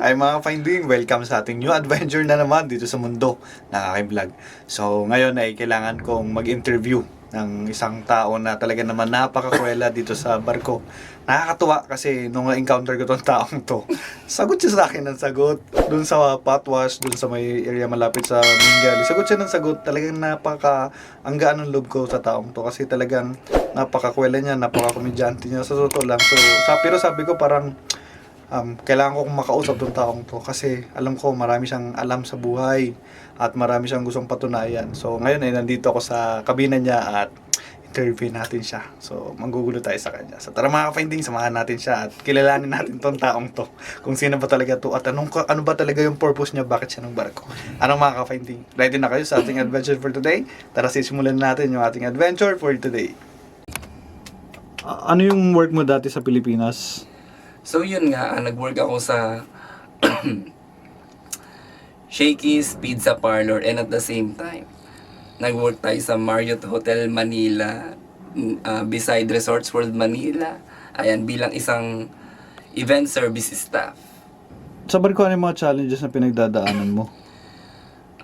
Ay mga finding, welcome sa ating new adventure na naman dito sa mundo ng aking vlog. So ngayon ay kailangan kong mag-interview ng isang tao na talaga naman napakakwela dito sa barko. Nakakatuwa kasi nung na-encounter ko tong taong to, sagot siya sa akin ng sagot. Dun sa Patwas, dun sa may area malapit sa Mingali, sagot siya ng sagot. Talagang ang gaan ng loob ko sa taong to kasi talagang napakakwela niya, napaka-komedyante niya sa totoo lang. So, pero sabi ko parang kailangan ko makausap tong taong to kasi alam ko marami siyang alam sa buhay at marami siyang gustong patunayan. So ngayon ay nandito ako sa kabina niya at interview natin siya. So manggugulo tayo sa kanya. So tara mga ka-finding, samahan natin siya at kilalanin natin tong taong to. Kung sino ba talaga to at ano ba talaga yung purpose niya, bakit siya ng barko. Anong mga ka-finding? Ready na kayo sa ating adventure for today? Tara sisimulan natin yung ating adventure for today. Ano yung work mo dati sa Pilipinas? So yun nga, nag-work ako sa Shakey's Pizza Parlor, and at the same time, nag-work tayo sa Marriott Hotel Manila, beside Resorts World Manila. Ayan, bilang isang event service staff. Sa barko, ano yung mga challenges na pinagdadaanan mo?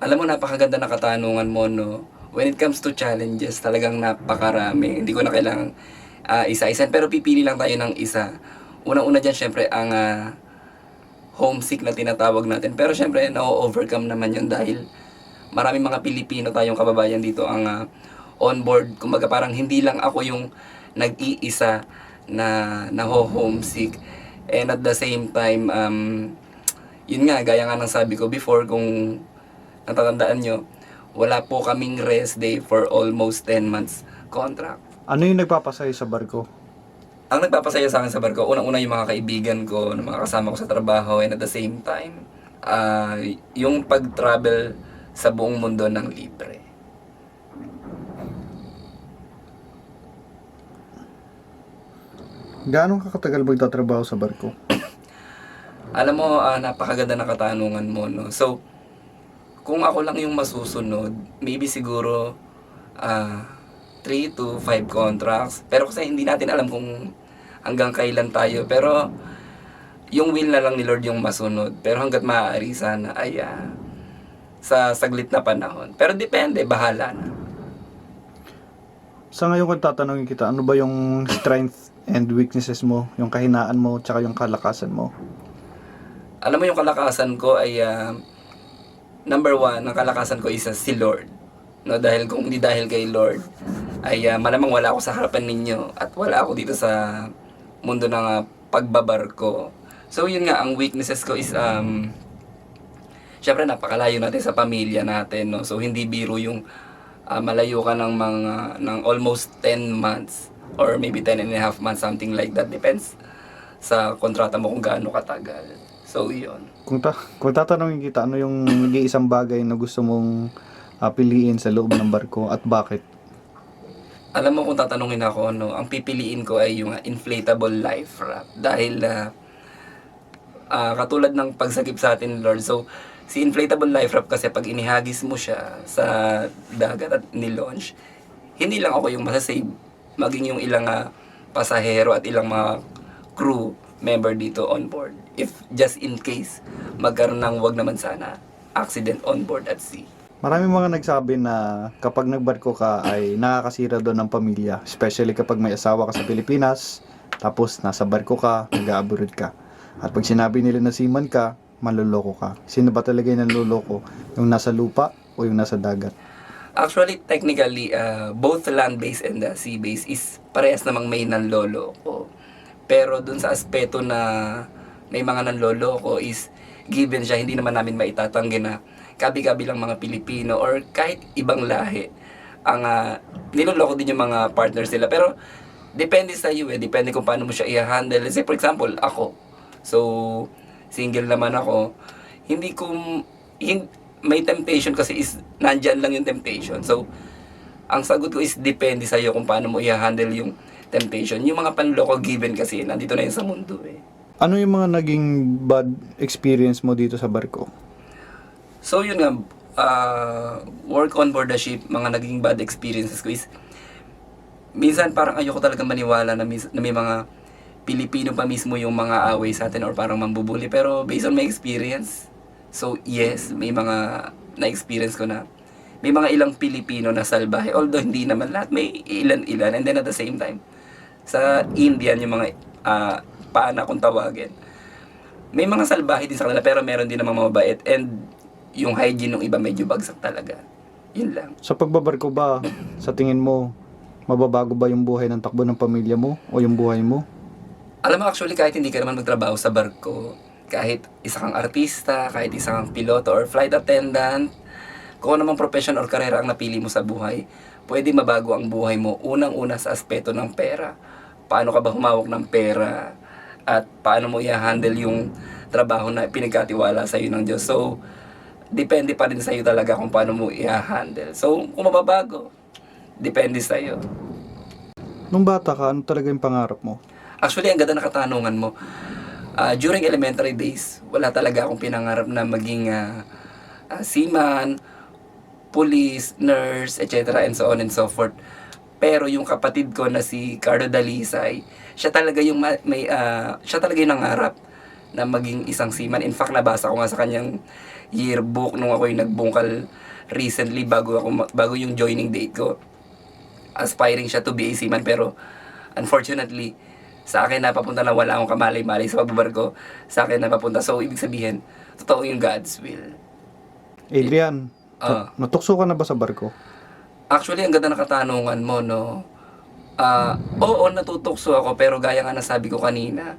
Alam mo, napakaganda na katanungan mo, no? When it comes to challenges, talagang napakarami. Hindi ko na kailangan isa-isa. Pero pipili lang tayo ng isa. Unang-una dyan, syempre, ang homesick na tinatawag natin. Pero syempre, na-overcome naman yun dahil maraming mga Pilipino tayong kababayan dito ang on board. Kumbaga parang hindi lang ako yung nag-iisa na homesick. And at the same time, yun nga, gaya nga ng sabi ko before, kung natatandaan nyo, wala po kaming rest day for almost 10 months contract. Ano yung nagpapasaya sa barko? Ang nagpapasaya sa akin sa barko, unang-una yung mga kaibigan ko, mga kasama ko sa trabaho, and at the same time, yung pag-travel sa buong mundo ng libre. Gaano ka katagal magtatrabaho sa barko? Alam mo, napakaganda na katanungan mo, no? So, kung ako lang yung masusunod, maybe siguro 3 to 5 contracts. Pero kasi hindi natin alam kung hanggang kailan tayo. Pero yung will na lang ni Lord yung masunod. Pero hanggat maaari sana ay sa saglit na panahon. Pero depende, bahala na. Sa ngayon kung tatanungin kita, ano ba yung strength and weaknesses mo? Yung kahinaan mo, tsaka yung kalakasan mo? Alam mo, yung kalakasan ko ay number 1, ang kalakasan ko is si Lord. No, dahil kung hindi dahil kay Lord, ay malamang wala ako sa harapan ninyo at wala ako dito sa mundo ng pagbabarko. So yun nga, ang weaknesses ko is syempre napakalayo natin sa pamilya natin, no. So hindi biro yung malayo ka ng almost 10 months or maybe 10 and a half months, something like that. Depends sa kontrata mo kung gaano katagal. So yun. Kung tatanungin kita, ano yung nag-iisang bagay na gusto mong piliin sa loob ng barko at bakit? Alam mo, kung tatanungin ako, no, ang pipiliin ko ay yung inflatable life raft. Dahil katulad ng pagsagip sa atin, Lord. So, si inflatable life raft kasi pag inihagis mo siya sa dagat at nilaunch, hindi lang ako yung masasave, maging yung ilang pasahero at ilang mga crew member dito on board. If just in case, magkaroon ng wag naman sana accident on board at sea. Maraming mga nagsabi na kapag nagbarko ka ay nakakasira doon ng pamilya. Especially kapag may asawa ka sa Pilipinas, tapos nasa barko ka, nag-abroad ka. At pag sinabi nila na seaman ka, manloloko ka. Sino ba talaga yung nanloloko? Yung nasa lupa o yung nasa dagat? Actually, technically, both land-based and sea-based is parehas namang may nanloloko. Pero dun sa aspeto na may mga nanloloko is given siya, hindi naman namin maitatanggi na kabi-kabi lang mga Pilipino or kahit ibang lahi ang niloloko din yung mga partners nila. Pero depende sa iyo depende kung paano mo siya i-handle. Let's say for example, ako. So, single naman ako. May temptation kasi is nandyan lang yung temptation. So, ang sagot ko is depende sa iyo kung paano mo i-handle yung temptation. Yung mga panloko given kasi nandito na yun sa mundo Ano yung mga naging bad experience mo dito sa barko? So yun nga, work on board the ship, mga naging bad experiences ko is minsan parang ayoko talaga maniwala na may mga Pilipino pa mismo yung mga away sa atin or parang mambubuli. Pero based on my experience, so yes, may mga na-experience ko na may mga ilang Pilipino na salbahe. Although hindi naman lahat, may ilan-ilan. And then at the same time, sa Indian, yung mga paana kung tawagin, may mga salbahe din sa kanila pero meron din namang mabait. And yung hygiene ng iba medyo bagsak talaga. Yun lang. Sa pagbabarko ba, sa tingin mo, mababago ba yung buhay ng takbo ng pamilya mo o yung buhay mo? Alam mo, actually, kahit hindi ka naman magtrabaho sa barko, kahit isa kang artista, kahit isa kang piloto or flight attendant, kung anumang profession or karera ang napili mo sa buhay, pwede mabago ang buhay mo. Unang-una sa aspeto ng pera. Paano ka ba humawak ng pera? At paano mo i-handle yung trabaho na pinagkatiwala sa iyo ng Diyos. So, depende pa rin sa iyo talaga kung paano mo i-handle. So, kung mababago, depende sa iyo. Nung bata ka, ano talaga yung pangarap mo? Actually, ang ganda na katanungan mo. During elementary days, wala talaga akong pinangarap na maging seaman, police, nurse, etc. and so on and so forth. Pero yung kapatid ko na si Carlo Dalisay, siya talaga yung siya talaga yung nangarap na maging isang seaman. In fact, nabasa ko nga sa kanyang yearbook nung ako yung nagbungkal recently bago yung joining date ko. Aspiring siya to be a seaman, pero unfortunately, sa akin napapunta na wala akong kamalay-malay sa pagbabarko. Sa akin napapunta. So, ibig sabihin, totoo yung God's will. Adrian, natukso ka na ba sa barko? Actually, ang ganda ng katanungan mo, no? Oo, natutukso ako, pero gaya nga nasabi ko kanina,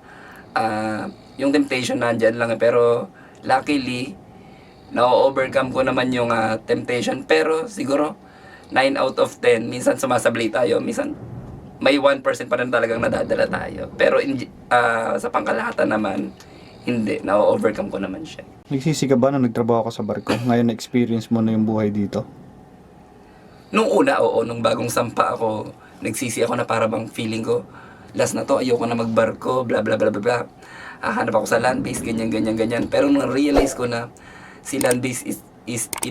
yung temptation nandyan lang. Pero, luckily, na-overcome ko naman yung temptation. Pero, siguro, 9 out of 10, minsan sumasablay tayo, minsan may 1% pa rin talagang nadadala tayo. Pero sa pangkalahatan naman, hindi. Na-overcome ko naman siya. Nagsisi ka ba na nagtrabaho ka sa barko? Ngayon na-experience mo na yung buhay dito? Nung una, oo. Nung bagong sampa ako, nagsisi ako na para bang feeling ko, last na to, ayoko na magbarko, bla bla bla bla bla. Hanap ako sa land base, ganyan, ganyan, ganyan. Pero nung realize ko na si land base it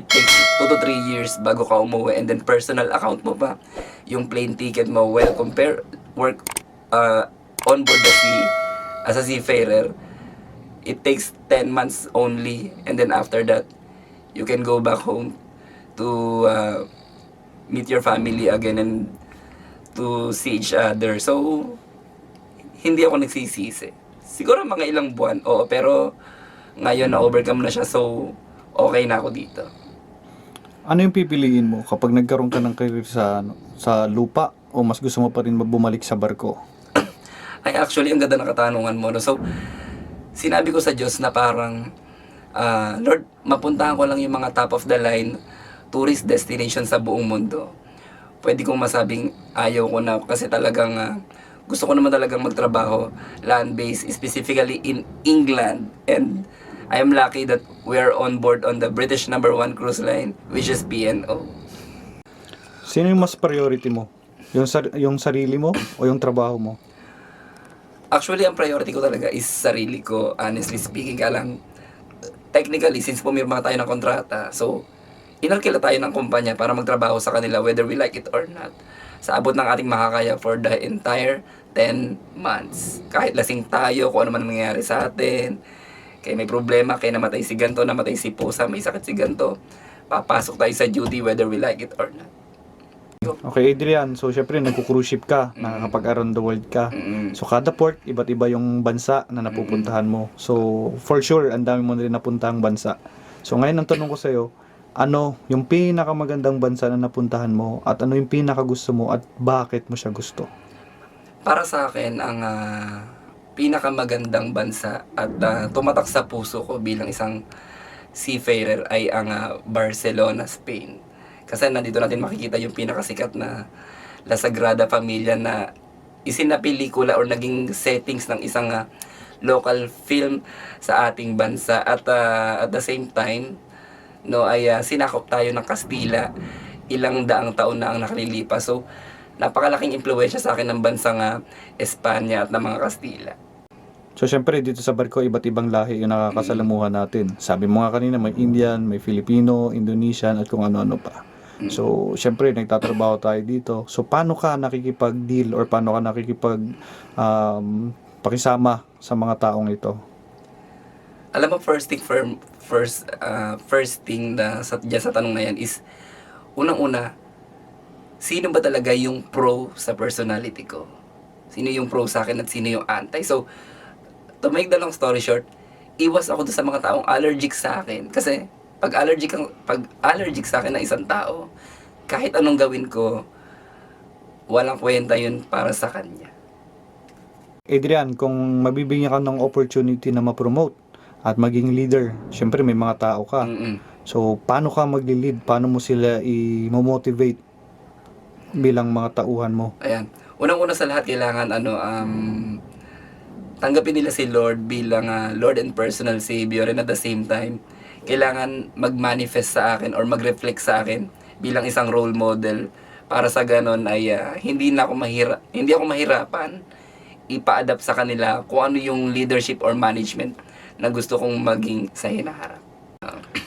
takes 2 to 3 years bago ka umuwi, and then personal account mo pa, yung plane ticket mo, well, compare work on board the sea as a seafarer, it takes 10 months only, and then after that, you can go back home to meet your family again and to see each other. So, hindi ako nagsisisi. Siguro mga ilang buwan, oo, pero ngayon na-overcome na siya, so okay na ako dito. Ano yung pipiliin mo kapag nagkaroon ka ng career sa lupa o mas gusto mo pa rin bumalik sa barko? Ay, actually, ang ganda ng katanungan mo. No? So, sinabi ko sa Diyos na parang, Lord, mapuntahan ko lang yung mga top of the line tourist destination sa buong mundo. Pwede kong masabing ayaw ko na kasi talagang gusto ko naman talagang magtrabaho land-based, specifically in England. And I am lucky that we are on board on the British #1 cruise line, which is P&O. Sino yung mas priority mo? Yung sarili mo o yung trabaho mo? Actually, ang priority ko talaga is sarili ko, honestly speaking. Kaya lang, technically, since pumirma tayo ng kontrata, so, inalkila tayo ng kumpanya para magtrabaho sa kanila whether we like it or not. Sa abot ng ating makakaya for the entire 10 months. Kahit lasing tayo, kung ano man mangyayari sa atin, kaya may problema, kaya namatay si ganto, namatay si pusa, may sakit si ganto, papasok tayo sa duty whether we like it or not. Okay, Adrian, so syempre nagko-cruise ship ka, nakakapag-around the world ka. So kada port, iba't iba yung bansa na napupuntahan mo. So for sure, ang dami mo na rin napuntahang bansa. So ngayon ang tanong ko sa'yo, ano yung pinakamagandang bansa na napuntahan mo at ano yung pinakagusto mo at bakit mo siya gusto? Para sa akin, ang pinakamagandang bansa at tumatak sa puso ko bilang isang seafarer ay ang Barcelona, Spain. Kasi nandito natin makikita yung pinakasikat na La Sagrada Familia na isinapelikula or naging settings ng isang local film sa ating bansa. At at the same time, no, ay sinakop tayo ng Kastila, ilang daang taon na ang nakalilipas. So, napakalaking impluwensya sa akin ng bansang Espanya at ng mga Kastila. So syempre dito sa barko, iba't ibang lahi yung nakakasalamuhan natin. Sabi mo nga kanina, may Indian, may Filipino, Indonesian at kung ano-ano pa. So syempre nagtatrabaho tayo dito. So paano ka nakikipag-deal or paano ka nakikipag pakisama sa mga taong ito? Alam mo, first thing na dyan sa tanong na yan is, unang-una, sino ba talaga yung pro sa personality ko? Sino yung pro sa akin at sino yung anti? So, to make the long story short, iwas ako doon sa mga taong allergic sa akin. Kasi, pag allergic sa akin ng isang tao, kahit anong gawin ko, walang kwenta yun para sa kanya. Adrian, kung mabibigyan ka ng opportunity na ma-promote at maging leader, syempre may mga tao ka. Mm-mm. So, paano ka magli-lead? Paano mo sila i-motivate bilang mga tauhan mo? Ayan. Unang-una sa lahat, kailangan tanggapin nila si Lord bilang Lord and personal Savior, and at the same time, kailangan mag-manifest sa akin or mag-reflect sa akin bilang isang role model para sa ganon ay hindi ako mahirapan ipa-adapt sa kanila kung ano yung leadership or management na gusto kong maging sa hinaharap.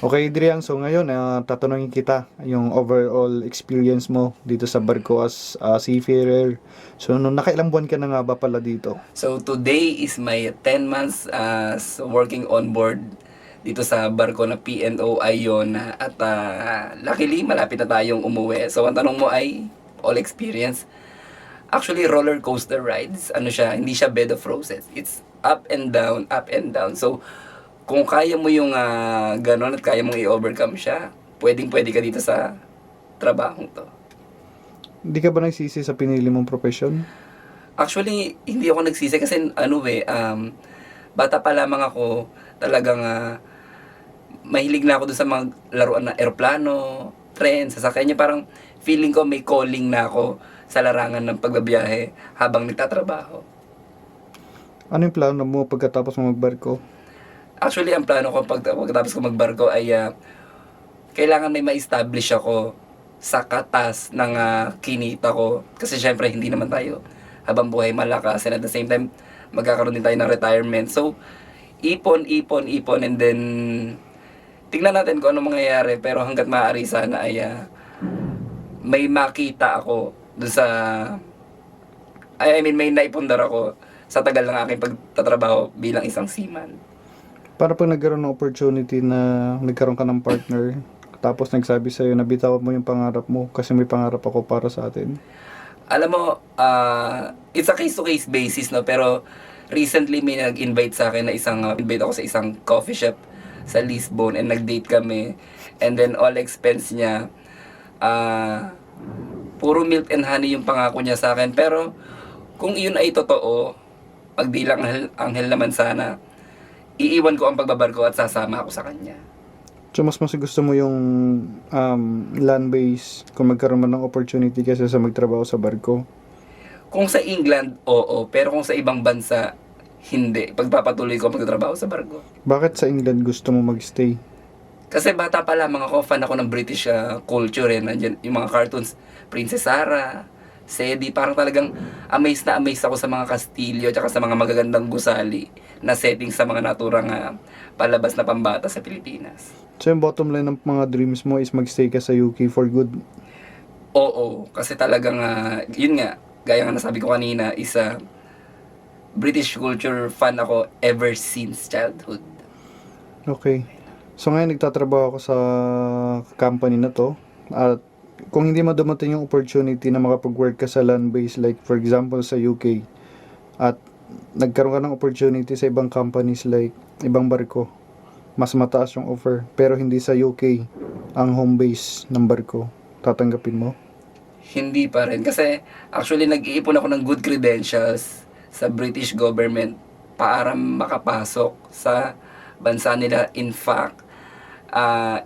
Okay, Adrian, so ngayon, tatanungin kita yung overall experience mo dito sa barko as seafarer. So, nakailang buwan ka na nga ba pala dito? So today is my 10 months as working on board dito sa barko na P&O Iona at luckily malapit na tayong umuwi. So ang tanong mo ay all experience. Actually, roller coaster rides, hindi siya bed of roses. It's up and down, up and down. So, kung kaya mo yung ganon at kaya mong i-overcome siya, pwedeng-pwede ka dito sa trabahong to. Hindi ka ba nagsisi sa pinili mong profession? Actually, hindi ako nagsisi kasi bata pa lamang ako, talagang mahilig na ako dun sa mga laruan na eroplano, tren, sasakyan niya. Parang feeling ko may calling na ako sa larangan ng pagbabiyahe habang nagtatrabaho. Ano yung plano mo pagkatapos mo magbarko? Actually, ang plano ko pagkatapos ko magbarko ay kailangan may ma-establish ako sa katas ng kinita ko. Kasi syempre, hindi naman tayo habang buhay malakas, and at the same time, magkakaroon din tayo ng retirement. So, ipon, and then tingnan natin kung ano mangyayari. Pero hanggat maaari sana ay may makita ako doon sa may naipundar ako sa tagal ng aking pagtatrabaho bilang isang seaman. Para pag nagkaroon ng opportunity na nagkaroon ka ng partner, tapos nagsabi sa'yo na bitawan mo yung pangarap mo kasi may pangarap ako para sa atin. Alam mo, it's a case-to-case basis, no? Pero recently may nag-invite sa akin na invite ako sa isang coffee shop sa Lisbon, and nag-date kami. And then all expense niya, puro milk and honey yung pangako niya sa akin. Pero kung iyon ay totoo, pag di lang anghel naman sana, iiwan ko ang pagbabarko at sasama ako sa kanya. So, mas gusto mo yung land-base kung magkaroon man ng opportunity kasi sa magtrabaho sa barko? Kung sa England, oo. Pero kung sa ibang bansa, hindi. Pagpapatuloy ko ang pagtatrabaho sa barko. Bakit sa England gusto mo magstay? Kasi bata pa lamang ako, fan ako ng British culture. Nandiyan yung mga cartoons, Princess Sarah, Sedi. Parang talagang amazed ako sa mga kastilyo at sa mga magagandang gusali na setting sa mga naturang palabas na pambata sa Pilipinas. So, yung bottom line ng mga dreams mo is magstay ka sa UK for good? Oo, kasi talagang, yun nga, gaya nga nasabi ko kanina, is British culture fan ako ever since childhood. Okay. So, ngayon nagtatrabaho ako sa company na to. At kung hindi mo dumating yung opportunity na makapag-work ka sa land-base, like for example sa UK, at nagkaroon ka ng opportunity sa ibang companies like ibang barko, mas mataas yung offer, pero hindi sa UK ang home base ng barko, tatanggapin mo? Hindi pa rin. Kasi actually nag-iipon ako ng good credentials sa British government para makapasok sa bansa nila. In fact,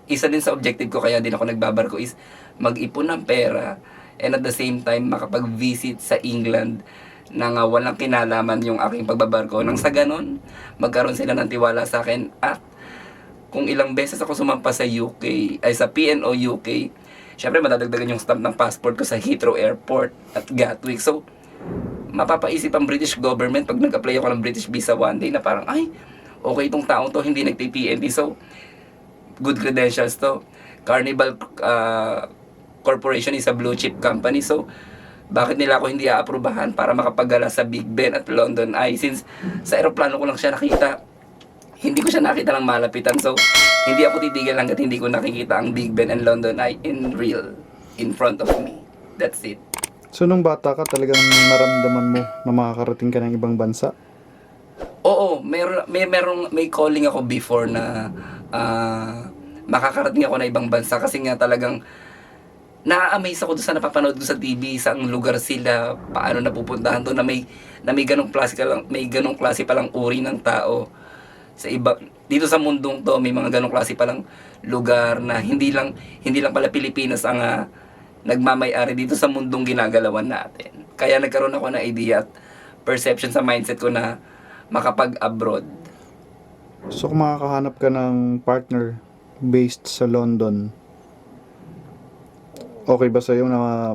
isa din sa objective ko kaya din ako nagbabarko is mag-ipon ng pera, and at the same time makapag-visit sa England nang walang kinalaman yung aking pagbabarko. Nang sa ganon, magkaroon sila ng tiwala sa akin. At kung ilang beses ako sumampa sa UK, ay sa P&O UK, syempre madadagdagan yung stamp ng passport ko sa Heathrow Airport at Gatwick. So, mapapaisip ang British government pag nag-apply ako ng British visa one day na parang, ay, okay itong taong to, hindi nagti-PND. So, good credentials to. Carnival Corporation is a blue chip company. So, bakit nila ako hindi aaprubahan para makapaggala sa Big Ben at London Eye, since sa aeroplano ko lang siya nakita. Hindi ko siya nakita ng malapitan, so hindi ako titigil hanggat hindi ko nakikita ang Big Ben and London Eye in real, in front of me. That's it. So nung bata ka talagang naramdaman mo na makakarating ka ng ibang bansa? Oo, may calling ako before na makakarating ako na ibang bansa, kasi nga talagang na-amaze ako doon sa napapanood ko sa TV, sa lugar sila, paano napupuntahan doon na may ganong klase palang uri ng tao. Sa iba dito sa mundong to, may mga ganong klase palang lugar na hindi lang pala Pilipinas ang nagmamay-ari dito sa mundong ginagalawan natin. Kaya nagkaroon ako ng idea at perception sa mindset ko na makapag-abroad. So kung makakahanap ka ng partner based sa London, okay ba sa'yo na,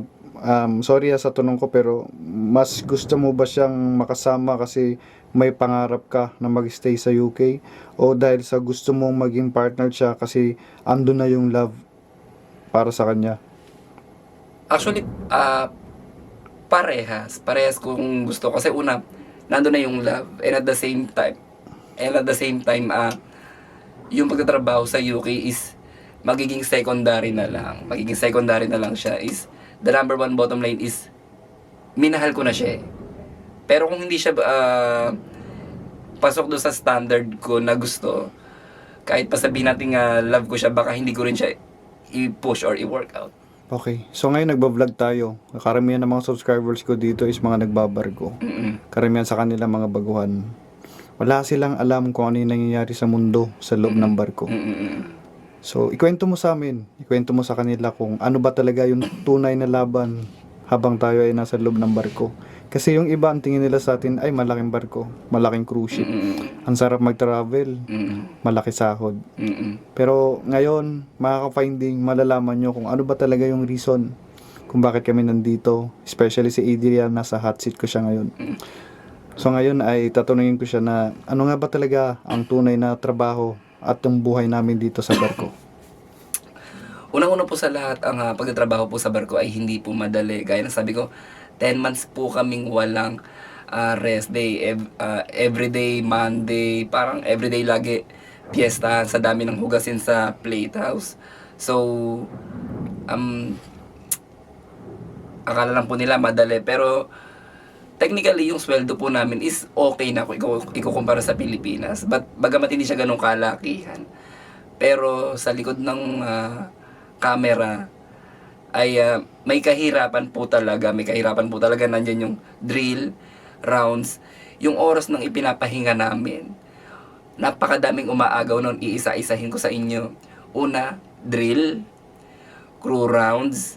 sorry sa tanong ko, pero mas gusto mo ba siyang makasama kasi may pangarap ka na mag-stay sa UK? O dahil sa gusto mong maging partner siya kasi ando na yung love para sa kanya? Actually, parehas kung gusto. Kasi una, nandun na yung love, and at the same time, yung pagtatrabaho sa UK is magiging secondary na lang. Magiging secondary na lang siya. Is the number one bottom line is minahal ko na siya. Pero kung hindi siya pasok doon sa standard ko na gusto, kahit pa sabihin natin love ko siya, baka hindi ko rin siya i-push or i-work out. Okay. So ngayon nagba-vlog tayo. Karamihan ng mga subscribers ko dito is mga nagbabarko. Karamihan sa kanila mga baguhan. Wala silang alam kung ano yung nangyayari sa mundo sa loob ng barko. So, ikwento mo sa amin, ikwento mo sa kanila kung ano ba talaga yung tunay na laban habang tayo ay nasa loob ng barko. Kasi yung iba, ang tingin nila sa atin ay malaking barko, malaking cruise ship. Ang sarap mag-travel, malaki sahod. Pero ngayon, makaka-finding, malalaman nyo kung ano ba talaga yung reason kung bakit kami nandito. Especially si Adrian, nasa hot seat ko siya ngayon. So ngayon ay tatanungin ko siya na ano nga ba talaga ang tunay na trabaho at ang buhay namin dito sa barko. Unang-una po sa lahat, ang pagtatrabaho po sa barko ay hindi po madali. Gaya ng sabi ko, 10 months po kaming walang rest day. Everyday, Monday, parang everyday lagi piyesta sa dami ng hugasin sa plate house. So, akala lang po nila madali. Pero, technically, yung sweldo po namin is okay na kung ikukumpara sa Pilipinas. Bagamat hindi siya ganun kalakihan. Pero sa likod ng camera ay may kahirapan po talaga. Nandyan yung drill, rounds, yung oras ng ipinapahinga namin. Napakadaming umaagaw nun, iisa-isahin ko sa inyo. Una, drill, crew rounds,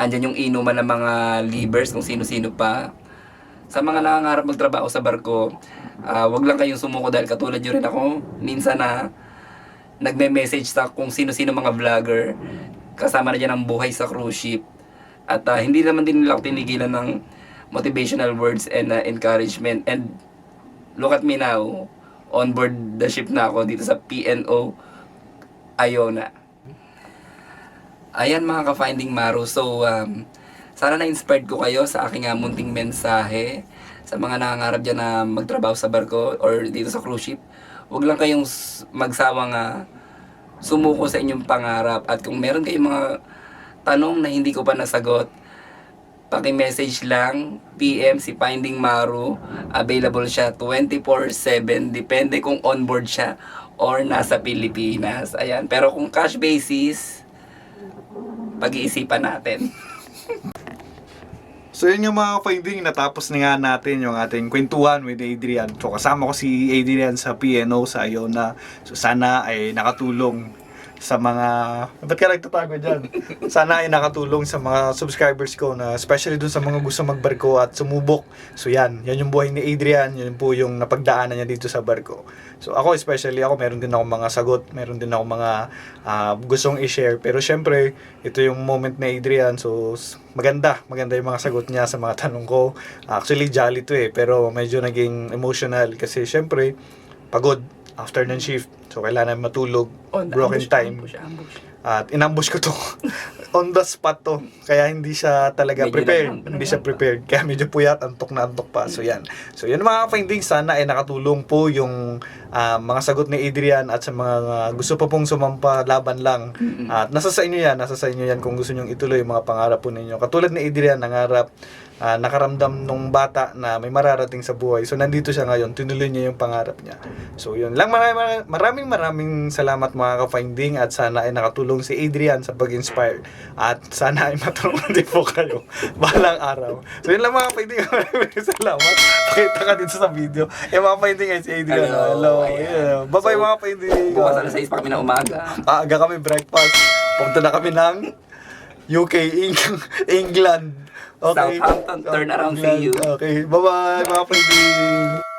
andyan yung inuman ng mga leavers, kung sino-sino pa. Sa mga nangangarap magtrabaho sa barko, wag lang kayong sumuko dahil katulad nyo rin ako. Minsan na nagme-message sa kung sino-sino mga vlogger, kasama na dyan ang buhay sa cruise ship. At hindi naman din nila ako tinigilan ng motivational words and encouragement. And look at me now, on board the ship na ako dito sa P&O Iona. Ayan mga ka-Finding Maru, so sana na-inspired ko kayo sa aking munting mensahe sa mga nangangarap dyan na magtrabaho sa barko or dito sa cruise ship. Huwag lang kayong magsawang sumuko sa inyong pangarap. At kung meron kayong mga tanong na hindi ko pa nasagot, paki-message lang, PM si Finding Maru. Available siya 24/7, depende kung onboard siya or nasa Pilipinas. Ayan. Pero kung cash basis, pag-iisipan natin. So yun yung mga finding, natapos na nga natin yung ating kwentuhan with Adrian. So kasama ko si Adrian sa P&O sa Iona. So sana ay nakatulong sa mga... Ba't ka nagtatago dyan? Sana ay nakatulong sa mga subscribers ko na especially dun sa mga gusto magbarko at sumubok. So yan yung buhay ni Adrian, yun po yung napagdaanan niya dito sa barko. So ako especially, meron din ako mga sagot, meron din ako mga gustong i-share. Pero syempre, ito yung moment ni Adrian, so maganda yung mga sagot niya sa mga tanong ko. Actually, jolly to pero medyo naging emotional kasi syempre, pagod after ng shift. So kailangan matulog, broken time. Ambush. At inambush ko to. on the spot to. Kaya hindi siya talaga Medyo prepared. lang. Hindi siya prepared. Kaya medyo puyat, antok na antok pa. So yan. So yan mga findings. Sana ay nakatulong po yung mga sagot ni Adrian at sa mga gusto pa pong sumampa laban lang. At nasa sa inyo yan. Nasa sa inyo yan kung gusto nyong ituloy yung mga pangarap po ninyo. Katulad ni Adrian, nangarap, nakaramdam nung bata na may mararating sa buhay. So nandito siya ngayon, tinuloy niya yung pangarap niya. So yun lang, maraming salamat mga ka-finding at sana ay nakatulong si Adrian sa pag-inspire at sana ay matulungan din po kayo balang araw. So yun lang mga ka-finding, maraming salamat. Pakita ka dito sa video. Yung mga ka-finding ay si Adrian. Hello. Ayan. Ayan. Bye-bye So, mga ka-finding. Bukas alas 6 pa kami na umaga. Aga kami breakfast. Punta na kami ng UK, England. Okay. Southampton, turn around, see you. Okay, bye-bye mga ka-finding.